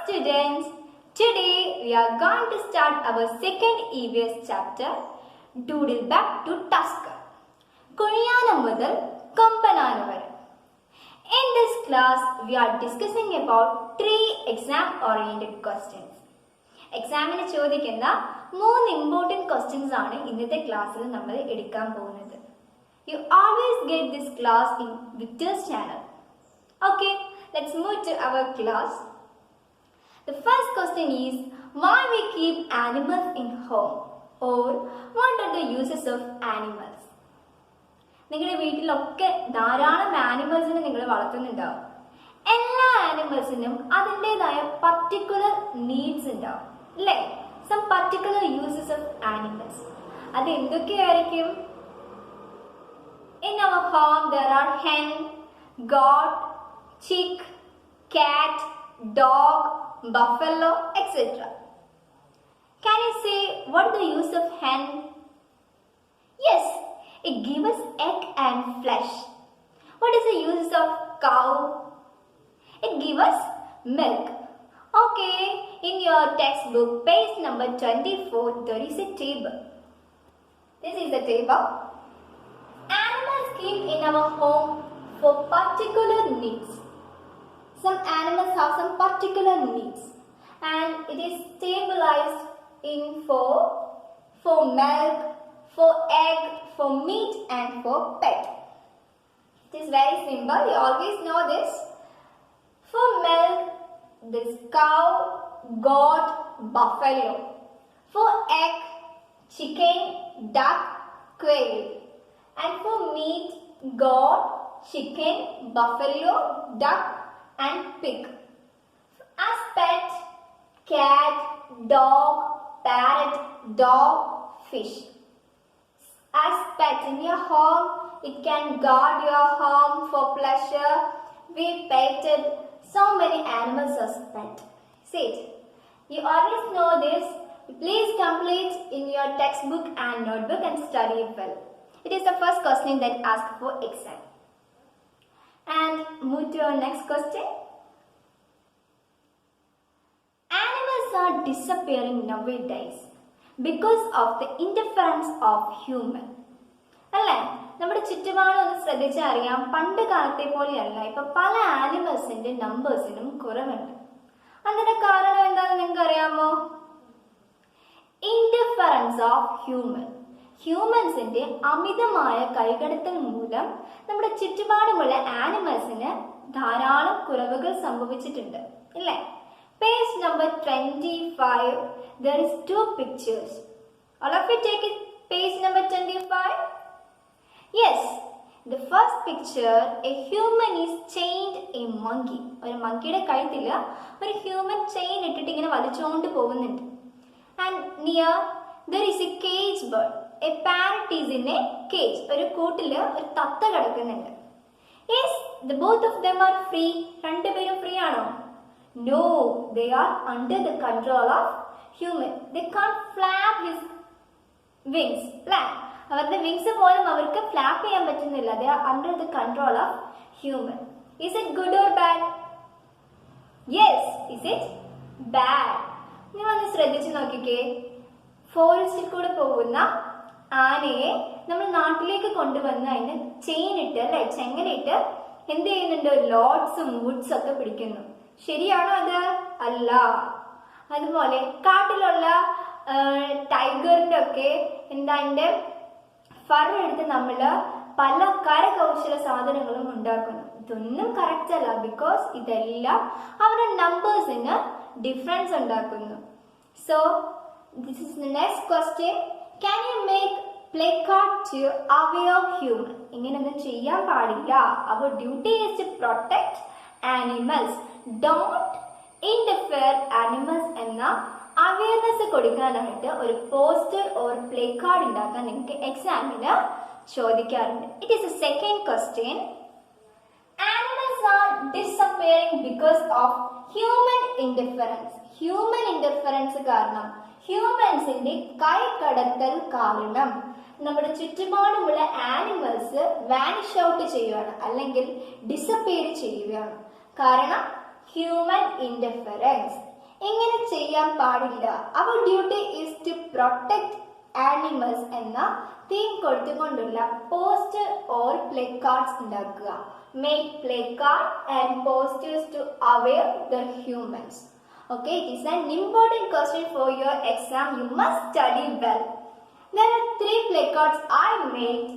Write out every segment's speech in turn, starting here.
students, today we are going to start our second EVS chapter, Doodle Back to Tusker. Kuriyanam mudal Kompananu vare. In this class, we are discussing about 3 exam-oriented questions. എക്സാമിന് ചോദിക്കുന്ന 3 important questions ആണ് ഇന്നത്തെ ക്ലാസ്സിൽ നമ്മൾ എടുക്കാൻ പോകുന്നത്. You always get this class in Victor's channel. Okay, let's move to our class. The first question is, why we keep animals in home, or what are the uses of animals? നിങ്ങളുടെ വീട്ടിലൊക്കെ ധാരാളം ആനിമൽസിനെ നിങ്ങൾ വളർത്തുന്നുണ്ടാവും. എല്ലാ ആനിമൽസിനും അതിൻ്റെതായ particular needs ഉണ്ടാവും അല്ലേ? Some particular uses of animals. അത് എന്തൊക്കെയായിരിക്കും? In our home there are hen, goat, chick, cat, dog, buffalo, etc. Can you say what is the use of hen? Yes, it gives us egg and flesh. What is the use of cow? It gives us milk. Okay, in your textbook, page number 24, there is a table. This is the table. Animals keep in our home for particular needs. Some animals have some particular needs, and it is stabilized in for milk, for egg, for meat, and for pet. It is very simple. You always know this. For milk, this cow, goat, buffalo. For egg, chicken, duck, quail. And for meat, goat, chicken, buffalo, duck, and pig. As pet, cat, dog, parrot, dog, fish. As pet in your home, it can guard your home for pleasure. We peted so many animals as pet. See it. You always know this. Please complete in your textbook and notebook and study it well. It is the first question that asked for exam. And move to our next question. Animals are disappearing nowadays because of the interference of human. അല്ലേ? നമ്മുടെ ചുറ്റുപാടും ഒന്ന് ശ്രദ്ധിച്ചാൽ അറിയാം, പണ്ട് കാലത്തെ പോലെയല്ല ഇപ്പൊ പല ആനിമൽസിന്റെ നമ്പേഴ്സിനും കുറവുണ്ട്. അതിന്റെ കാരണം എന്താണെന്ന് നിങ്ങൾക്ക് അറിയാമോ? Interference of human. ഹ്യൂമൻസിന്റെ അമിതമായ കൈകടത്തൽ മൂലം നമ്മുടെ ചുറ്റുപാടുമുള്ള ആനിമൽസിന് ധാരാളം കുറവുകൾ സംഭവിച്ചിട്ടുണ്ട് ഇല്ലേ? Page number 25, there is 2 pictures. All of you take it, page number 25. Yes, the first picture, a human is chained a monkey. ഒരു മങ്കിയുടെ കഴുത്തിൽ ഒരു ഹ്യൂമൻ ചെയിൻ ഇട്ടിട്ട് ഇങ്ങനെ വലിച്ചുകൊണ്ട് പോകുന്നുണ്ട്. And near there is a cage bird. A parrot is in a cage. ഒരു കൂട്ടിൽ ഒരു തത്ത കിടക്കുന്നുണ്ട്. Yes, the both of them are free. രണ്ടുപേരും ഫ്രീ ആണോ? No, they are under the control of human. They can't flap his wings. അവരുടെ wings പോലും അവർക്ക് ഫ്ലാപ്പ് ചെയ്യാൻ പറ്റുന്നില്ല. They are under the control of human. Is it good or bad? Yes, is it bad? നിങ്ങളൊന്ന് ശ്രദ്ധിച്ചു നോക്കിക്കേ. ഫോറസ്റ്റിൽ കൂടെ പോകുന്ന ആനയെ നമ്മൾ നാട്ടിലേക്ക് കൊണ്ടുവന്ന് അതിന് ചെയിൻ ഇട്ട് അല്ലെ, ചെങ്ങലിട്ട് എന്ത് ചെയ്യുന്നുണ്ട്? ലോഡ്സും വുഡ്സും ഒക്കെ പിടിക്കുന്നു. ശരിയാണോ അത്? അല്ല. അതുപോലെ കാട്ടിലുള്ള ടൈഗറിന്റെ ഒക്കെ എന്താ അതിന്റെ ഫർ എടുത്ത് നമ്മൾ പല കരകൗശല സാധനങ്ങളും ഉണ്ടാക്കുന്നു. ഇതൊന്നും കറക്റ്റ് അല്ല, ബിക്കോസ് ഇതെല്ലാം അവരുടെ നമ്പേഴ്സിന് ഡിഫറൻസ് ഉണ്ടാക്കുന്നു. So this is the next question. Can you make placard to aware human? ഇങ്ങനെയൊന്നും ചെയ്യാൻ പാടില്ല. Our duty is to protect animals. Don't interfere animals എന്ന അവയർനെസ് കൊടുക്കാനായിട്ട് ഒരു പോസ്റ്റർ ഓർ പ്ലേക്കാർഡ് ഉണ്ടാക്കാൻ നിങ്ങൾക്ക് എക്സാമിന് ചോദിക്കാറുണ്ട്. It is the second question. Animals are disappearing because of human interference. Human interference കാരണം, ഹ്യൂമൻസിന്റെ കൈകടത്തൽ കാരണം നമ്മുടെ ചുറ്റുപാടുമുള്ള ആനിമൽസ് വാനിഷ് ഔട്ട് ചെയ്യുകയാണ്, അല്ലെങ്കിൽ ഡിസപ്പിയർ ചെയ്യുകയാണ്. കാരണം human interference. ഇങ്ങനെ ചെയ്യാൻ പാടില്ല. Our duty is to protect animals എന്ന തീം കൊടുത്തുകൊണ്ടുള്ള പോസ്റ്റർ ഓർ പ്ലേ കാർഡ്സ് ഉണ്ടാക്കുക. Make play card and posters to aware the humans. Okay, it is an important question for your exam. You must study well. There are 3 placards I made.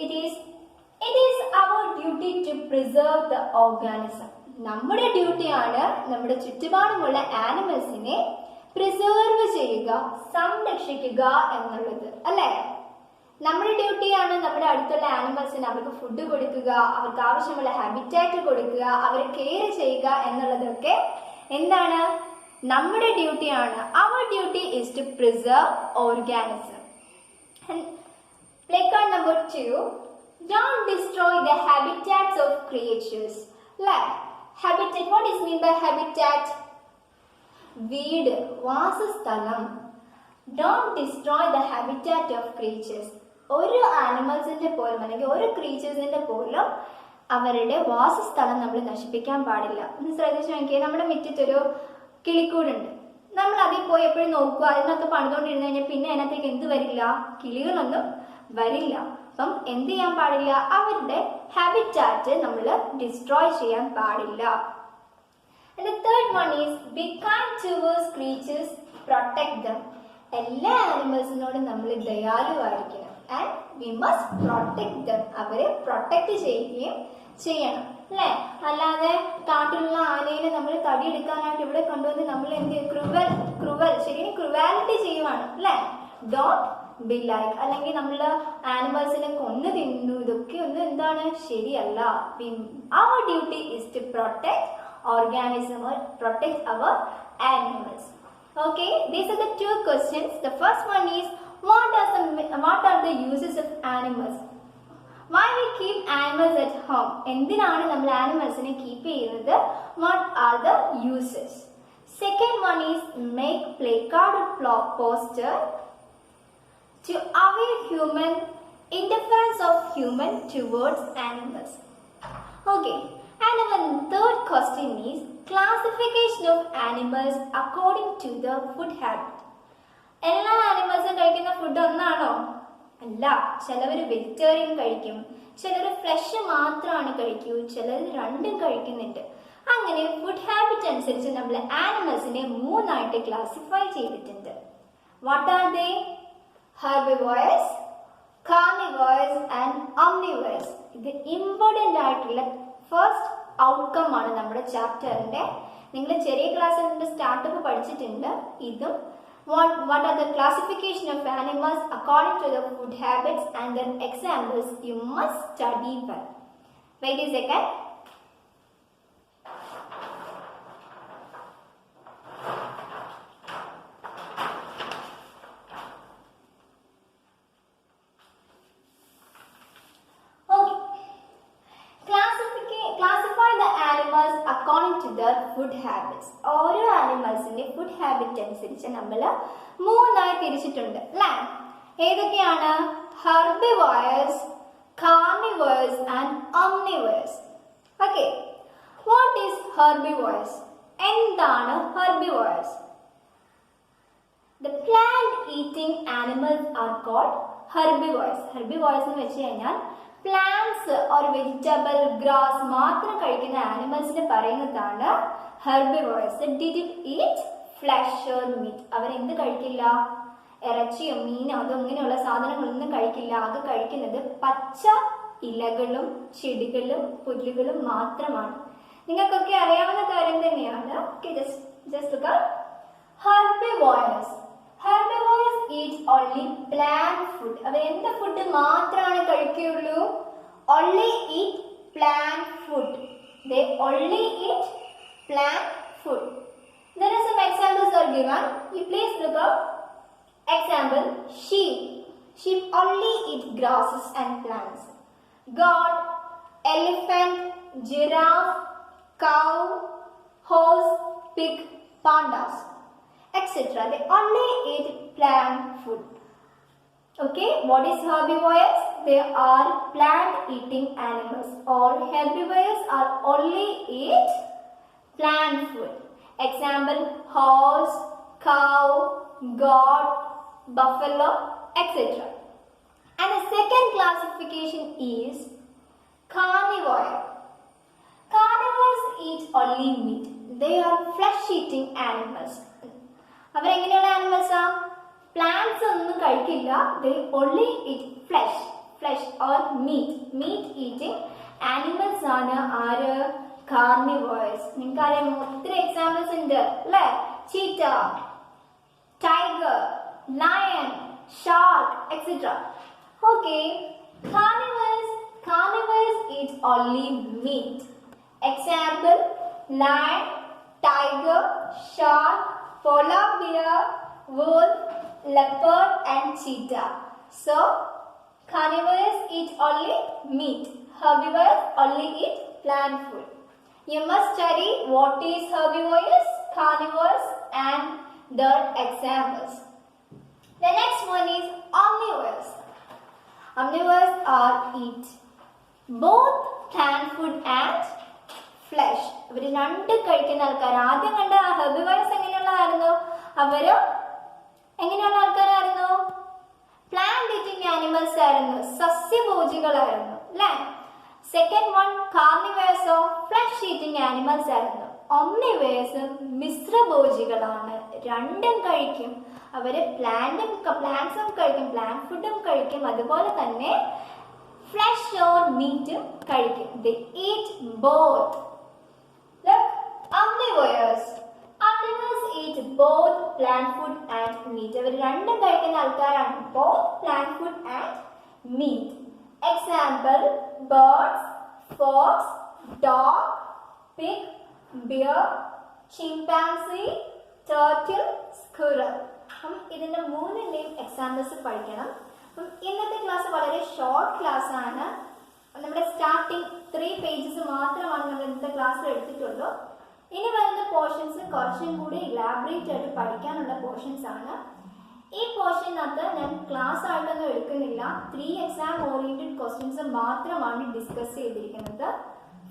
It is our duty to preserve the organism. നമ്മുടെ ഡ്യൂട്ടിയാണ് നമ്മുടെ ചുറ്റുപാടുമുള്ള ആനിമൽസിനെ preserve ചെയ്യുക, സംരക്ഷിക്കുക എന്നുള്ളത്, അല്ലേ? നമ്മുടെ ഡ്യൂട്ടിയാണ് നമ്മുടെ അടുത്തുള്ള ആനിമൽസിന് അവർക്ക് ഫുഡ് കൊടുക്കുക, അവർക്ക് ആവശ്യമുള്ള ഹാബിറ്റാറ്റ് കൊടുക്കുക, അവരെ കെയർ ചെയ്യുക എന്നുള്ളതൊക്കെ എന്താണ്? നമ്മുടെ ഡ്യൂട്ടിയാണ്. Our duty is to preserve organism. Placard number 2, don't destroy the habitats of creatures. Habitat, what is mean by habitat? വീട്, വാസസ്ഥലം. Don't destroy the habitat of creatures. ഒരു ആനിമൽസിന്റെ പോലും അല്ലെങ്കിൽ ഒരു ക്രീച്ചേഴ്സിന്റെ പോലും അവരുടെ വാസസ്ഥലം നമ്മൾ നശിപ്പിക്കാൻ പാടില്ല. ഒന്ന് ശ്രദ്ധിച്ചു നോക്കിയാൽ നമ്മുടെ മുറ്റത്തൊരു കിളിക്കൂടുണ്ട്. നമ്മൾ അതിൽ പോയി എപ്പോഴും നോക്കുക, അതിനകത്ത് പണിതുകൊണ്ടിരുന്നു കഴിഞ്ഞാൽ പിന്നെ അതിനകത്തേക്ക് എന്ത് വരില്ല? കിളികളൊന്നും വരില്ല. അപ്പം എന്ത് ചെയ്യാൻ പാടില്ല? അവരുടെ ഹാബിറ്റാറ്റ് നമ്മൾ ഡിസ്ട്രോയ് ചെയ്യാൻ പാടില്ല. And the third one is be kind towards creatures, protect them. എല്ലാ ആനിമൽസിനോടും നമ്മൾ ദയാലുവായിരിക്കണം. And we must protect them. അവരെ പ്രൊട്ടക്ട് ചെയ്യുകയും ചെയ്യണം, അല്ലേ? അല്ലാതെ കാട്ടിലുള്ള ആനയെ നമ്മൾ തടിയെടുക്കാനായിട്ട് ഇവിടെ കൊണ്ടുവന്ന് നമ്മൾ എന്ത് ക്രുവൽ ശരിക്കും ക്രുവാലിറ്റി ചെയ്യുവാണ്, അല്ലേ? Don't be like. അല്ലെങ്കിൽ നമ്മൾ ആനിമൽസിനെ കൊന്നു തിന്നു, ഇതൊക്കെ ഒന്നും എന്താണ് ശരിയല്ല. Our duty is to protect organism or protect our animals. Okay, these are the 2 questions. The first one is what are the uses of animals? Why we keep animals at home? എന്തിനാണ് നമ്മൾ ആനിമൽസിനെ keep ചെയ്യുന്നത്? What are the uses? Second one is make placard or poster to aware human interference of human towards animals. Okay. And our third question is classification of animals according to the food habit. എല്ലാ ആനിമൽസും കഴിക്കുന്ന food ഒന്നാണോ? അല്ല. ചിലവർ vegetarian കഴിക്കും, ചിലർ flush മാത്രമാണ് കഴിക്കൂ, ചിലർ രണ്ടും കഴിക്കുന്നുണ്ട്. അങ്ങനെ ഫുഡ് ഹാബിറ്റ് അനുസരിച്ച് നമ്മൾ ആനിമൽസിനെ 3 ആയിട്ട് ക്ലാസിഫൈ ചെയ്തിട്ടുണ്ട്. What are they? Herbivorous, carnivorous and omnivorous. ഇത് ഇമ്പോർട്ടൻ്റ് ആയിട്ടുള്ള ഫസ്റ്റ് ഔട്ട്കം ആണ് നമ്മുടെ ചാപ്റ്ററിന്റെ. നിങ്ങൾ ചെറിയ ക്ലാസ്സിൽ സ്റ്റാർട്ടപ്പ് പഠിച്ചിട്ടുണ്ട്. ഇതും what are the classification of animals according to the food habits and their examples you must study well. Wait a second. According to their food habits. ഓരോ ആനിമൽസിന്റെ ഫുഡ് ഹാബിറ്റ് അനുസരിച്ച് നമ്മൾ 3 ആയി തിരിച്ചിട്ടുണ്ട്, അല്ലേ? ഏതൊക്കെയാണ്? Herbivorous, carnivorous and omnivorous. Okay, what is herbivorous? എന്താണ് herbivorous? The plant eating animals are called herbivores. Herbivores എന്ന് വെച്ച് കഴിഞ്ഞാൽ പ്ലാന്റ്സ് ഓർ വെജിറ്റബിൾ, ഗ്രാസ് മാത്രം കഴിക്കുന്ന ആനിമൽസിനെ പറയുന്നതാണ് herbivorous. Did it eat flesh or meat? അവരെന്ത് കഴിക്കില്ല? ഇറച്ചിയോ മീനോ അതങ്ങനെയുള്ള സാധനങ്ങളൊന്നും കഴിക്കില്ല. അത് കഴിക്കുന്നത് പച്ച ഇലകളും ചെടികളും പുല്ലുകളും മാത്രമാണ്. നിങ്ങൾക്കൊക്കെ അറിയാവുന്ന കാര്യം തന്നെയാണ്. Just look at herbivores. Herbivores eat only plant food. അവർ എന്ത് ഫുഡ് മാത്രമാണ് കഴിക്കുകയുള്ളൂ? Only eat plant food. They only eat plant food. There are some examples are given. You please look up. Example: sheep. Sheep only eat grasses and plants. Goat, elephant, giraffe, cow, horse, pig, pandas, etc. They only eat plant food. Okay, what is herbivores? They are plant eating animals, or herbivores are only eat plant food. Example, horse, cow, goat, buffalo, etc. And the second classification is carnivore. Carnivores eat only meat. They are flesh-eating animals. അവരെങ്ങനെയുള്ള ആനിമൽസാ? Plants ഒന്നും കഴിക്കില്ല. They only eat flesh or meat eating animals ആണ് ആര്? Carnivores. നിങ്ങൾക്കറിയാം ഒത്തിരി examples ഉണ്ട് അല്ലേ? Cheetah, tiger, lion, shark, etc. Okay, carnivores eat only meat. Example, lion, tiger, shark, polar bear, wolf, leopard and cheetah. So, carnivores eat only meat. Herbivores only eat plant food. You must study what is herbivores, carnivores and their examples. The next one is omnivores. Omnivores are eat both plant food and flesh. ഇവർ രണ്ട് കഴിക്കുന്ന ആൾക്കാർ. ആദ്യം കണ്ട herbivores എങ്ങനെയുള്ളതായിരുന്നു? അവര് എങ്ങനെയുള്ള ആൾക്കാരായിരുന്നു? Plant eating animals ആയിരുന്നു, സസ്യഭോജികളായിരുന്നു അല്ലേ? സെക്കൻഡ് വൺ കാർണിവേഴ്സോ ഫ്ലഷ് ഈറ്റിംഗ് ആനിമൽസ് ആയിരുന്നു. ഒംനിവേഴ്സ് മിശ്രഭോജികളാണ്, രണ്ടും കഴിക്കും. അവര് പ്ലാന്റ്സും കഴിക്കും, പ്ലാന്റ് ഫുഡും കഴിക്കും, അതുപോലെ തന്നെ ഫ്ലഷ് ഓർ മീറ്റും കഴിക്കും. They eat both. Look, omnivores eat both plant food and meat. അവർ രണ്ടും കഴിക്കുന്ന ആൾക്കാരാണ്, both plant food and meat. Example, birds, fox, dog, pig, bear, chimpanzee, turtle, squirrel. ഇതിന്റെ മൂന്നിന്റെയും എക്സാമ്പിൾസ് പഠിക്കണം. ഇന്നത്തെ ക്ലാസ് വളരെ ഷോർട്ട് ക്ലാസ് ആണ്. നമ്മുടെ സ്റ്റാർട്ടിങ് 3 pages മാത്രമാണ് നമ്മൾ ഇന്നത്തെ ക്ലാസ്സിൽ എടുത്തിട്ടുള്ളൂ. ഇനി വരുന്ന പോർഷൻസ് കുറച്ചും കൂടി ഇലാബറേറ്റ് ആയിട്ട് പഠിക്കാനുള്ള പോർഷൻസ് ആണ്. ഈ പോർഷനകത്ത് ഞാൻ ക്ലാസ് ആയിട്ടൊന്നും എടുക്കുന്നില്ല. 3 exam oriented ക്വസ്റ്റ്യൻസ് മാത്രമാണ് ഡിസ്കസ് ചെയ്തിരിക്കുന്നത്.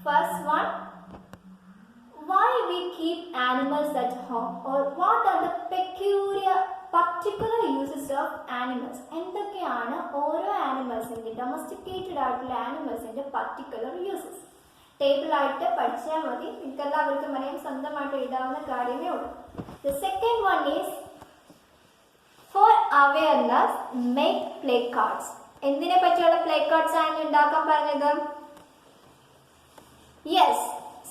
First one, why we keep animals at home, or what are the particular uses of animals. എന്തൊക്കെയാണ് ഓരോ ആനിമൽസിന്റെ, ഡൊമസ്റ്റിക്കേറ്റഡ് ആയിട്ടുള്ള ആനിമൽസിന്റെ പർട്ടിക്കുലർ യൂസസ്. ടേബിൾ ആയിട്ട് പഠിച്ചാൽ മതി, നിങ്ങൾക്ക് എല്ലാവർക്കും അറിയാം, സ്വന്തമായിട്ട് എഴുതാവുന്ന കാര്യമേ ഉള്ളൂ. The second one is for awareness, make play cards. എന്തിനെ പറ്റിയുള്ള പ്ലേ കാർഡ്സ് ആണ് ഉണ്ടാക്കാൻ പറഞ്ഞത്? Yes,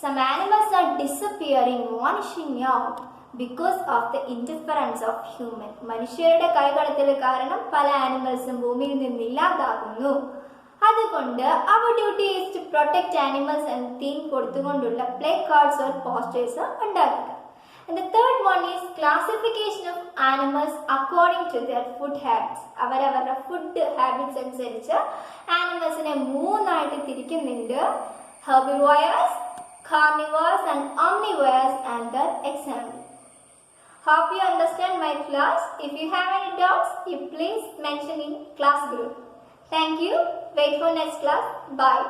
some animals are disappearing, vanishing out because of the interference of human. മനുഷ്യരുടെ കൈകടത്തൽ കാരണം പല ആനിമൽസും ഭൂമിയിൽ നിന്ന് ഇല്ലാതാകുന്നു. അതുകൊണ്ട് our duty is to protect animals and theme കൊടുത്തുകൊണ്ടുള്ള പ്ലേ കാർഡ്സ് ഓർ പോസ്റ്റേഴ്സ് ഉണ്ടാക്കുക. And the third one is classification of animals according to their food habits. അവരവരുടെ ഫുഡ് ഹാബിറ്റ്സ് അനുസരിച്ച് ആനിമൽസിനെ മൂന്നായിട്ട് തിരിക്കുന്നുണ്ട്: herbivores, carnivores and omnivores and their examples. Hope you understand my class. If you have any doubts, you please mention in class group. Thank you. Wait for next class. Bye.